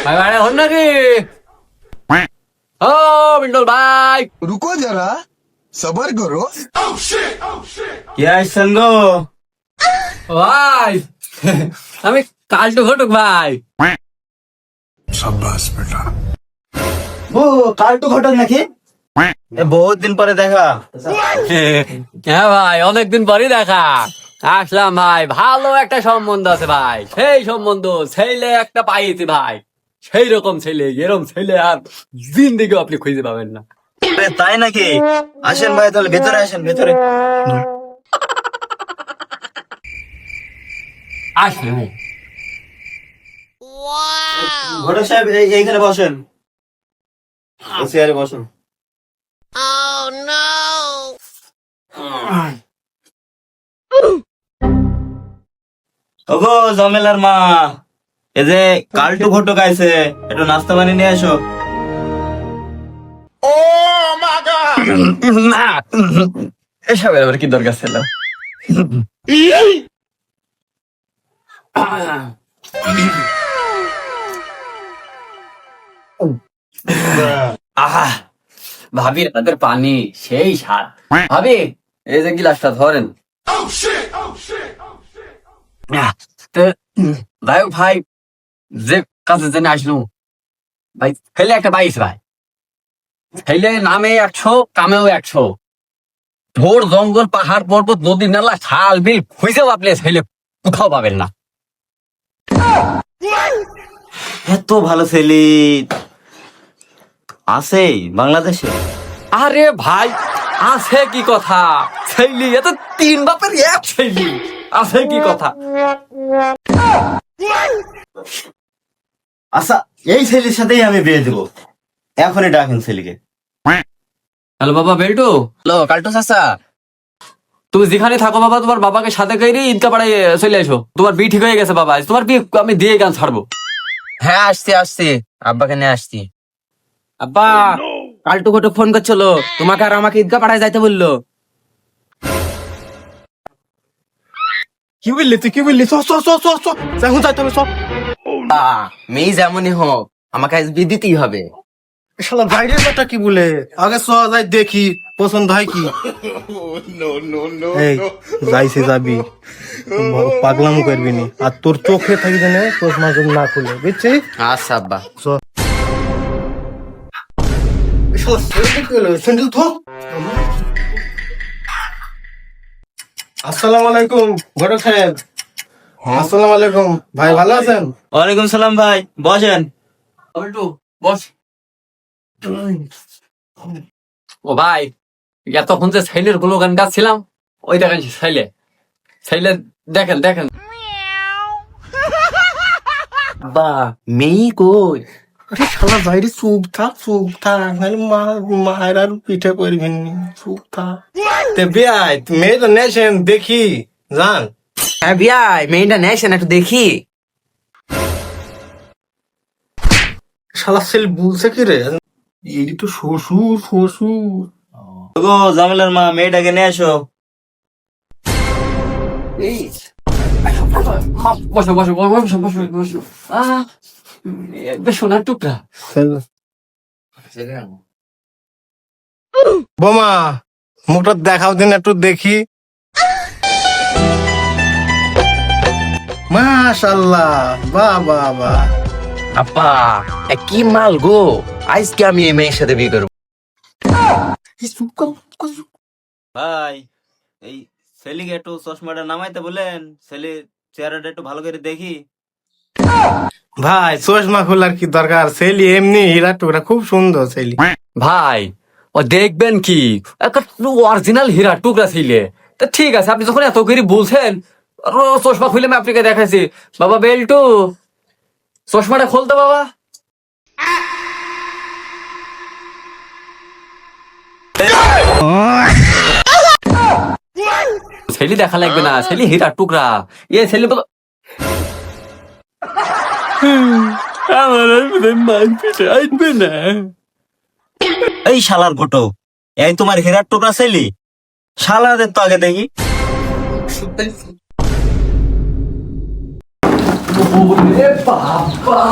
भाई भाई हो ना कि ओ बिल्डोल भाई रुको जरा सबर करो। क्या संग ভাই আমি কালটু ঘটক ভাই शाबाश बेटा। ও কালটু ঘটক নাকি বহুত দিন পরে দেখা। হ্যাঁ ভাই অনেকদিন পরই দেখা আসলাম ভাই। ভালো একটা সম্বন্ধ আছে ভাই, সেই সম্বন্ধ ছেলে একটা পাইছি ভাই, সেই রকম ছেলে, এরকম ছেলে আর জিন্দিগি আপনি খুঁজে পাবেন না। তাই নাকি? আসেন ভাই, তাহলে ভেতরে আসেন, ভেতরে আসলে ভাই ঘটক সাহেব এইখানে বসেন, চেয়ারে বসুন। ওগো জমেলার মা, এই যে কালটু ঘটক আইছে, একটু নাস্তা বানিয়ে নিয়ে আসো। না এসব এবার কি দরকার ছিল? আহা ভাবি তাদের পানি সেই স্বাদ। ভাবি এই যে গিলাসটা ধরেন। তো ভাই ভাই যে কাছে জেনে আসলো ভাই, ফেলে একটা বাইশ ভাই, ফেলে নামে 100 কামেও 100। ঝোড় জঙ্গল পাহাড় পর্বত নদী নালা খাল বিল খুঁজেও আপনি ফেলে কোথাও পাবেন না। এত ভালো ছেলে আছে বাংলাদেশে? আরে ভাই আছে কি কথা, ছেলে এত 3 বাপের 1 ছেলে, আছে কি কথা? আচ্ছা, এই ছেলের সাথেই আমি বিয়ে দেবো, এখনই ডাকেন ছেলেকে। হ্যালো বাবা বেল্টু। হ্যালো কাল্টু চাচা, তুমি যেখানে থাকো বাবা, তোমার বাবাকে সাথে করে ঈদগা পাড়ায় চলে এসো। তোমার বিয়ে ঠিক হয়ে গেছে বাবা, তোমার বিয়ে আমি দিয়ে গান ছাড়বো। হ্যাঁ আসছি আসছি, আব্বাকে নিয়ে আসছি। আব্বা কালটু ঘটু ফোন করছিল, তোমাকে আর আমাকে ঈদগাহ পাঠায় যাইতে বললো। কি বললি তুই? কি বললি? এখন যাইতে হবে, সব মেয়ে যেমনই হোক আমাকে আজ বিয়ে দিতেই হবে। শালা বাইরের কথা কি বলে, আগে চ যাই দেখি পছন্দ হয় কি। এই যাইছে যাবি, পাগলাম করবি নি, আর তোর চোখে থাকি জানে চশমা না খুলে, বুঝছিস? আচ্ছা আব্বা। আসসালামু আলাইকুম ঘটক সাহেব। আসসালামু আলাইকুম ভাই, ভালো আছেন? ওয়ালাইকুম সালাম ভাই, বসেন। বেল্টু বস। ও ভাই এতক্ষণ যে ছেলের গুলো গান গাচ্ছিলাম, ওই দেখেন ছেলে, ছেলে দেখেন দেখেন। বা মেয়ে কই? আরে শালা যাইরে চুপ থাক নাহলে মায়ের আর পিঠে করবি নি, চুপ থাক। তে বিয়াই মেয়েটা নেছেন দেখি জান। হ্যাঁ বিয়াই মেয়েটা নেছেন একটু দেখি। শালা ছেলে বলছে কি রে, এই তো শ্বশুর। ওগো জমেলার মা, মেয়েটাকে নিয়ে আসো। বসো বসো বসো বসো বসো। বেশ সোনার টুকরা। বোমা মুখটা দেখাও দিন একটু দেখি। মাশাআল্লাহ, বাহ বাহ বাহ। আব্বা কি মাল গো, আজকে আমি এই মেয়ের সাথে বিয়ে করবো। ভাই এই ছেলেকে একটু চশমাটা নামাইতে বলেন, ছেলে চেহারাটা একটু ভালো করে দেখি। ভাই চশমা খোলার কি দরকার, ছেলে এমনি হীরা টুকরা, খুব সুন্দর ছেলে। ভাই ও দেখবেন কি অরিজিনাল হীরা টুকরা ছিলে। তা ঠিক আছে, আপনি যখন এত করে বলছেন, চশমা খুলে আমি আপনাকে দেখাইছি। বাবা বেল্টু চশমাটা খুলতো বাবা। ছেলে দেখা লাগবে না, ছেলে হীরা টুকরা। এ ছেলে বলো আমার মার পিঠে আসবে না। এই শালার ঘটক, এই তোমার হীরার টুকরা ছেলে, শালাদের তো আগে দেখি। বাবা